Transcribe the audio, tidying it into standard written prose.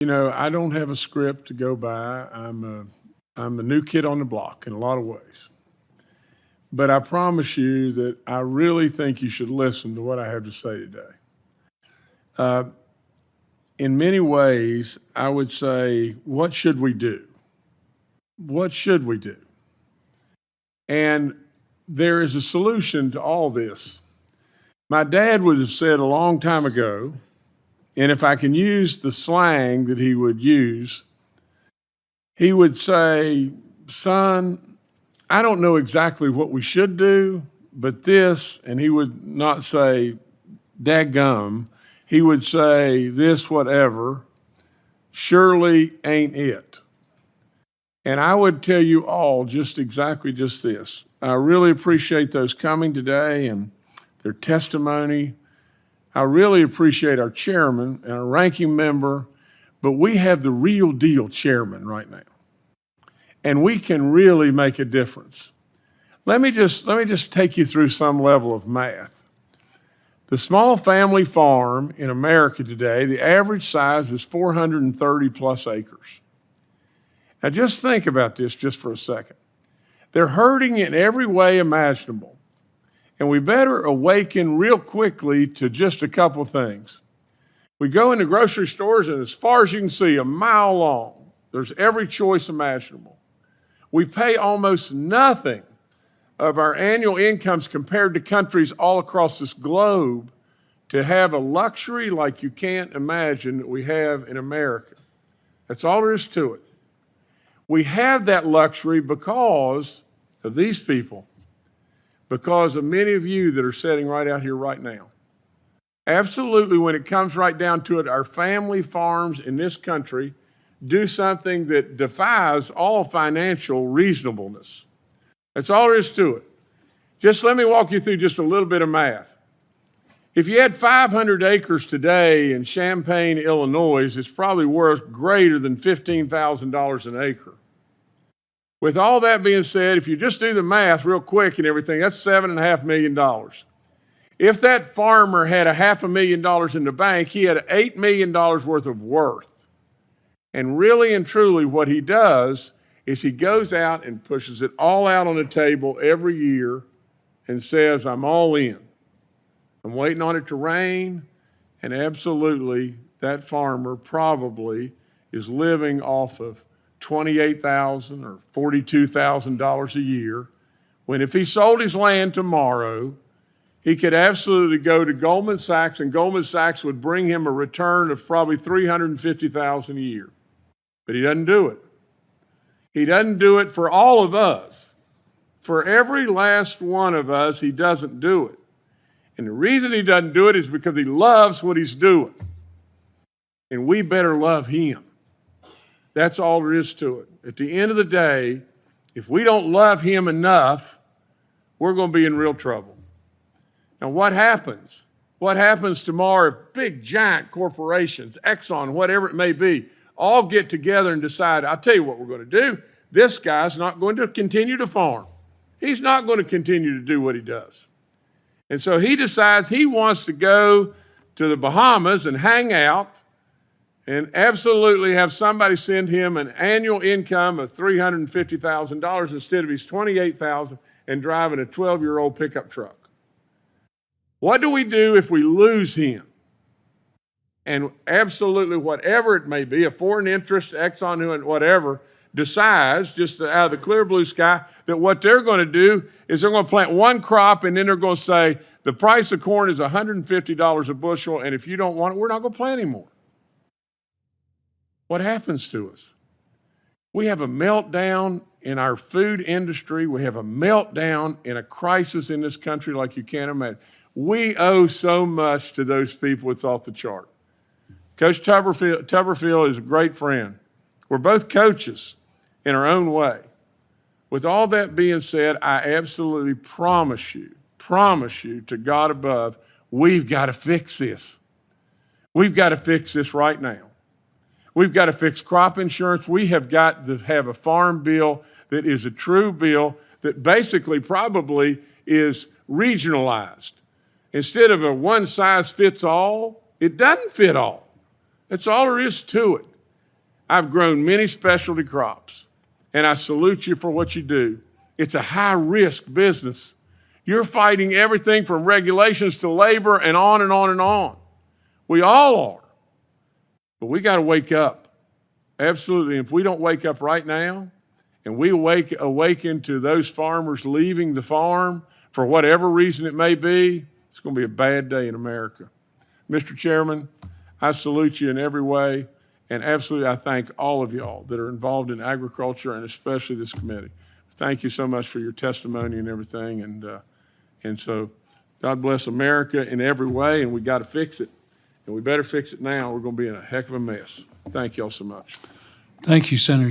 I don't have a script to go by. I'm a new kid on the block in a lot of ways. But I promise you that I really think you should listen to what I have to say today. In many ways, I would say, what should we do? What should we do? And there is a solution to all this. My dad would have said a long time ago, and if I can use the slang that he would use, he would say, son, I don't know exactly what we should do, but this, and he would not say, dadgum, he would say, this, whatever, surely ain't it. And I would tell you all just exactly just this. I really appreciate those coming today and their testimony. I really appreciate our chairman and our ranking member, but we have the real deal chairman right now. And we can really make a difference. Let me just take you through some level of math. The small family farm in America today, the average size is 430 plus acres. Now just think about this just for a second. They're hurting in every way imaginable. And we better awaken real quickly to just a couple of things. We go into grocery stores, and as far as you can see, a mile long, there's every choice imaginable. We pay almost nothing of our annual incomes compared to countries all across this globe to have a luxury like you can't imagine that we have in America. That's all there is to it. We have that luxury because of these people, because of many of you that are sitting right out here right now. Absolutely, when it comes right down to it, our family farms in this country do something that defies all financial reasonableness. That's all there is to it. Just let me walk you through just a little bit of math. If you had 500 acres today in Champaign, Illinois, it's probably worth greater than $15,000 an acre. With all that being said, if you just do the math real quick and everything, that's $7.5 million. If that farmer had $500,000 in the bank, he had $8 million worth of worth. And really and truly what he does is he goes out and pushes it all out on the table every year and says, I'm all in. I'm waiting on it to rain, and absolutely that farmer probably is living off of $28,000 or $42,000 a year, when if he sold his land tomorrow, he could absolutely go to Goldman Sachs, and Goldman Sachs would bring him a return of probably $350,000 a year. But he doesn't do it. He doesn't do it for all of us. For every last one of us, he doesn't do it. And the reason he doesn't do it is because he loves what he's doing. And we better love him. That's all there is to it. At the end of the day, if we don't love him enough, we're going to be in real trouble. Now, what happens? What happens tomorrow if big, giant corporations, Exxon, whatever it may be, all get together and decide, I'll tell you what we're going to do. This guy's not going to continue to farm. He's not going to continue to do what he does. And so he decides he wants to go to the Bahamas and hang out and absolutely have somebody send him an annual income of $350,000 instead of his $28,000 and driving a 12-year-old pickup truck. What do we do if we lose him? And absolutely whatever it may be, a foreign interest, Exxon, and whatever, decides just out of the clear blue sky that what they're going to do is they're going to plant one crop, and then they're going to say the price of corn is $150 a bushel, and if you don't want it, we're not going to plant anymore. What happens to us? We have a meltdown in our food industry. We have a meltdown in a crisis in this country like you can't imagine. We owe so much to those people, it's off the chart. Coach Tuberfield is a great friend. We're both coaches in our own way. With all that being said, I absolutely promise you to God above, we've got to fix this. We've got to fix this right now. We've got to fix crop insurance. We have got to have a farm bill that is a true bill that basically probably is regionalized. Instead of a one size fits all, it doesn't fit all. That's all there is to it. I've grown many specialty crops, and I salute you for what you do. It's a high-risk business. You're fighting everything from regulations to labor and on and on and on. We all are. But we got to wake up. Absolutely. If we don't wake up right now, and we awaken to those farmers leaving the farm for whatever reason it may be, it's going to be a bad day in America. Mr. Chairman, I salute you in every way, and absolutely I thank all of y'all that are involved in agriculture and especially this committee. Thank you so much for your testimony and everything, and so God bless America in every way, and we got to fix it, and we better fix it now. We're going to be in a heck of a mess. Thank y'all so much. Thank you, Senator.